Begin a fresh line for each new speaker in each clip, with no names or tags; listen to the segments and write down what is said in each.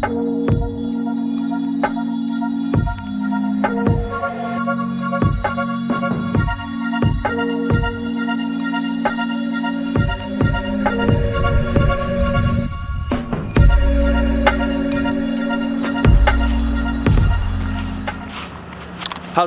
How's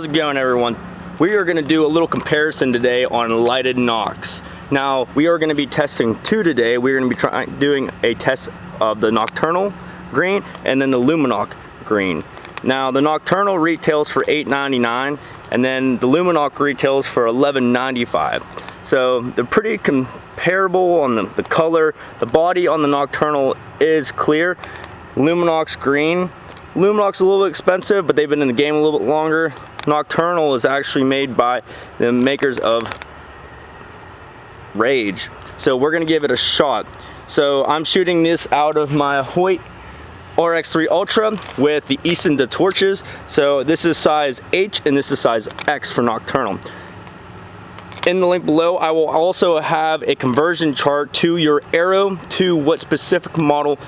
it going, everyone? We are going to do a little comparison today on lighted nocks. Now, we are going to be testing two today. We're going to be doing a test of the Nockturnal green and then the Lumenok green. Now, the Nockturnal retails for $8.99 and then the Lumenok retails for $11.95. So they're pretty comparable on the color. The body on the Nockturnal is clear. Lumenok's green. Lumenok's a little bit expensive, but they've been in the game a little bit longer. Nockturnal is actually made by the makers of Rage. So we're gonna give it a shot. So I'm shooting this out of my Hoyt RX3 Ultra with the Easton torches. So this is size H and this is size X for Nockturnal. In the link below, I will also have a conversion chart to your arrow to what specific model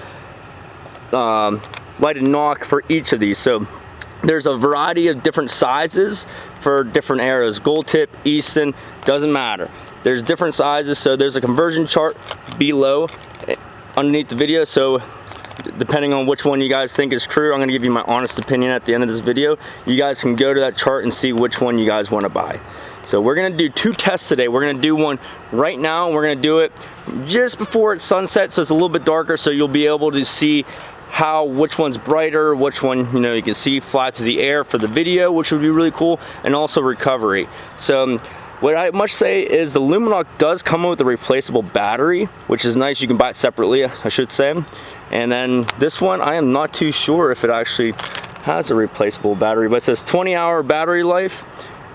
lighted nock for each of these. So there's a variety of different sizes for different arrows. Gold tip, Easton, doesn't matter. There's different sizes, so there's a conversion chart below underneath the video. So depending on which one you guys think is true, I'm gonna give you my honest opinion at the end of this video. You guys can go to that chart and see which one you guys wanna buy. So we're gonna do two tests today. We're gonna do one right now, and we're gonna do it just before it's sunset, so it's a little bit darker, so you'll be able to see which one's brighter, which one you can see fly through the air for the video, which would be really cool, and also recovery. So what I must say is the Lumenok does come with a replaceable battery, which is nice. You can buy it separately, I should say. And then this one, I am not too sure if it actually has a replaceable battery, but it says 20-hour battery life,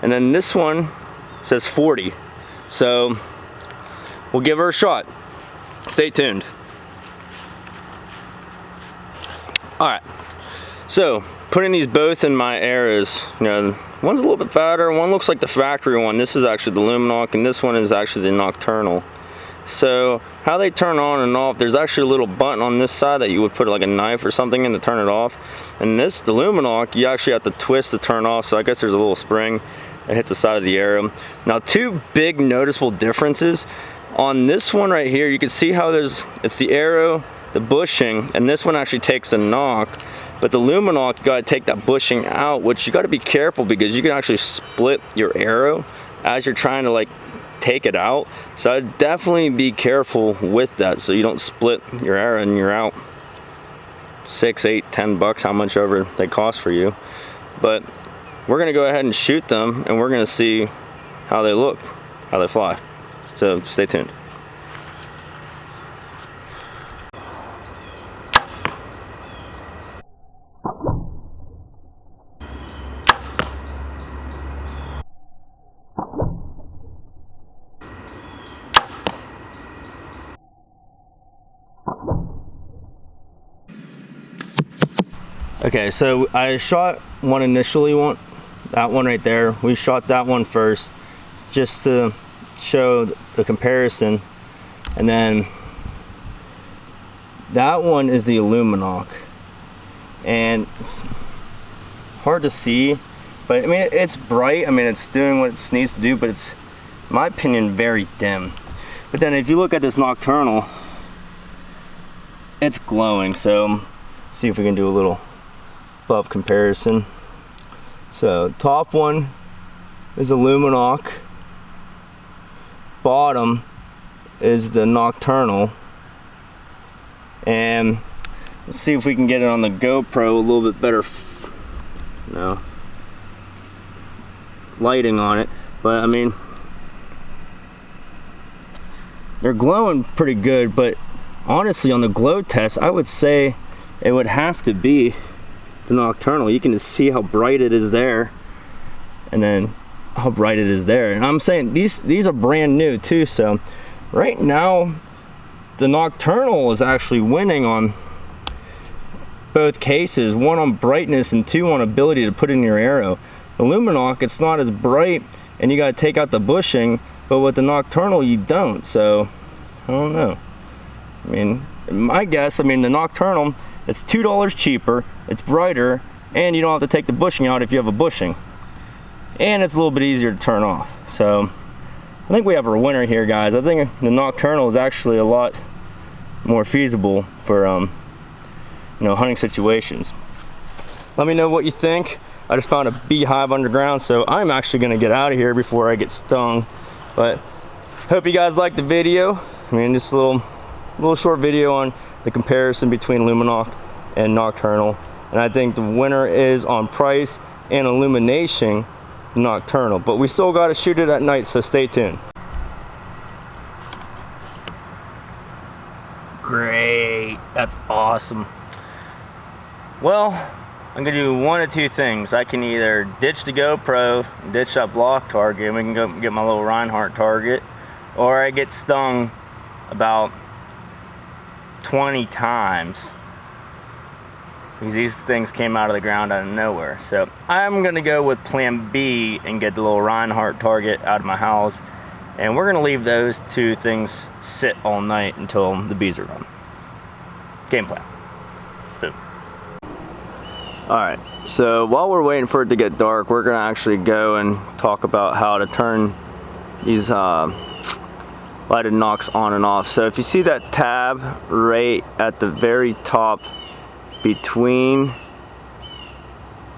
and then this one says 40. So we'll give her a shot. Stay tuned. Alright, so putting these both in my arrows, one's a little bit fatter, one looks like the factory one. This is actually the Lumenok, and this one is actually the Nockturnal. So how they turn on and off, there's actually a little button on this side that you would put like a knife or something in to turn it off. And the Lumenok, you actually have to twist to turn off, so I guess there's a little spring that hits the side of the arrow. Now, two big noticeable differences. On this one right here, you can see how it's the arrow, the bushing, and this one actually takes the nock. But the Lumenok, you gotta take that bushing out, which you gotta be careful because you can actually split your arrow as you're trying to like take it out. So I'd definitely be careful with that so you don't split your arrow and you're out $6, $8, $10, how much ever they cost for you. But we're gonna go ahead and shoot them, and we're gonna see how they look, how they fly. So stay tuned. Okay, so I shot one initially, that one right there. We shot that one first just to show the comparison, and then that one is the Lumenok, and it's hard to see, but I mean it's bright. I mean it's doing what it needs to do, but it's, in my opinion, very dim. But then if you look at this Nockturnal, it's glowing. So see if we can do a little above comparison. So top one is a Lumenok, bottom is the Nockturnal, and let's see if we can get it on the GoPro a little bit better lighting on it. But I mean, they're glowing pretty good, but honestly on the glow test I would say it would have to be the Nockturnal. You can just see how bright it is there, and then how bright it is there. And I'm saying these are brand new too, so right now the Nockturnal is actually winning on both cases, one on brightness and two on ability to put in your arrow. The Lumenok, it's not as bright and you got to take out the bushing, but with the Nockturnal you don't. So I don't know. I mean, my guess, I mean the Nockturnal It's $2 cheaper, it's brighter, and you don't have to take the bushing out if you have a bushing. And it's a little bit easier to turn off. So I think we have a winner here, guys. I think the Nockturnal is actually a lot more feasible for you know, hunting situations. Let me know what you think. I just found a beehive underground, so I'm actually gonna get out of here before I get stung. But hope you guys liked the video. I mean, just a little short video on the comparison between Lumenok and Nockturnal. And I think the winner is on price and illumination, Nockturnal. But we still gotta shoot it at night, so stay tuned. Great, that's awesome. Well, I'm gonna do one of two things. I can either ditch the GoPro, ditch that block target, and we can go get my little Reinhardt target, or I get stung about 20 times because these things came out of the ground out of nowhere. So I'm gonna go with plan B and get the little Reinhardt target out of my house, and we're gonna leave those two things sit all night until the bees are done. Game plan. Boom. Alright, so while we're waiting for it to get dark, we're gonna actually go and talk about how to turn these lighted nocks on and off. So if you see that tab right at the very top between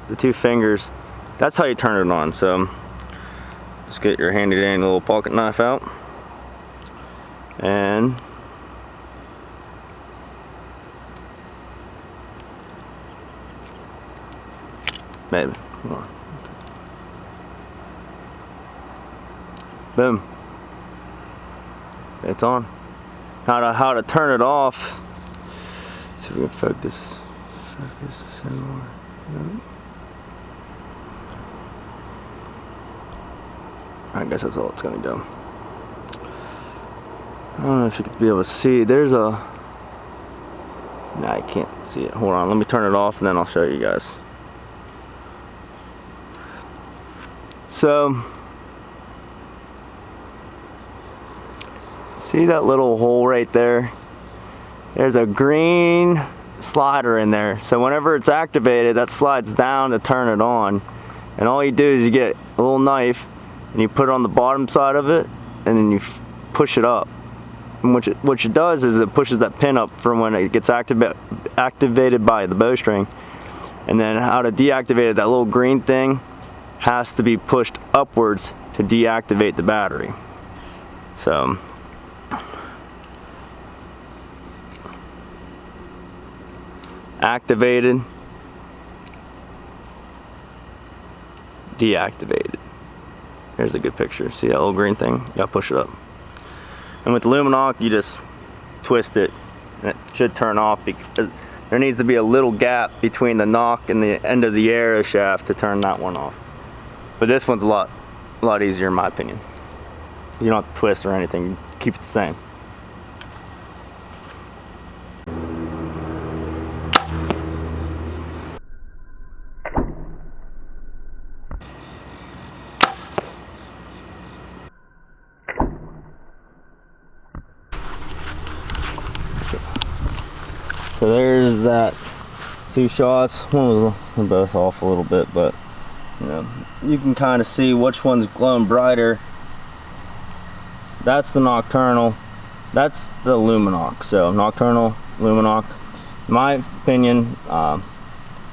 the two fingers, that's how you turn it on. So just get your handy dandy little pocket knife out and maybe more. Boom. It's on. How to turn it off. See if we can focus this in more. I guess that's all it's gonna do. I don't know if you could be able to see. There's a. Nah, I can't see it. Hold on. Let me turn it off and then I'll show you guys. So. See that little hole right there? There's a green slider in there. So whenever it's activated, that slides down to turn it on. And all you do is you get a little knife and you put it on the bottom side of it and then you push it up. And what it does is it pushes that pin up from when it gets activated by the bowstring. And then how to deactivate it, that little green thing has to be pushed upwards to deactivate the battery. So activated, deactivated. There's a good picture. See that little green thing? You gotta push it up. And with the Lumenok, you just twist it and it should turn off, because there needs to be a little gap between the nock and the end of the arrow shaft to turn that one off. But this one's a lot easier in my opinion. You don't have to twist or anything, keep it the same. So there's that 2 shots. One was both off a little bit, but you know, you can kind of see which one's glowing brighter. That's the Nockturnal. That's the Lumenok. So Nockturnal, Lumenok. In my opinion,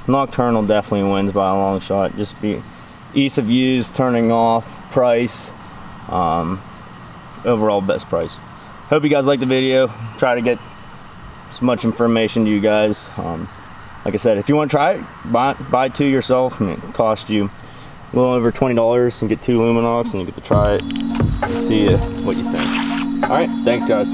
Nockturnal definitely wins by a long shot. Just be ease of use, turning off, price, overall best price. Hope you guys liked the video. Try to get as much information to you guys. Like I said, if you want to try it, buy 2 yourself. I mean, it cost you a little over $20 and get 2 Lumenoks, and you get to try it and see what you think. All right, thanks guys.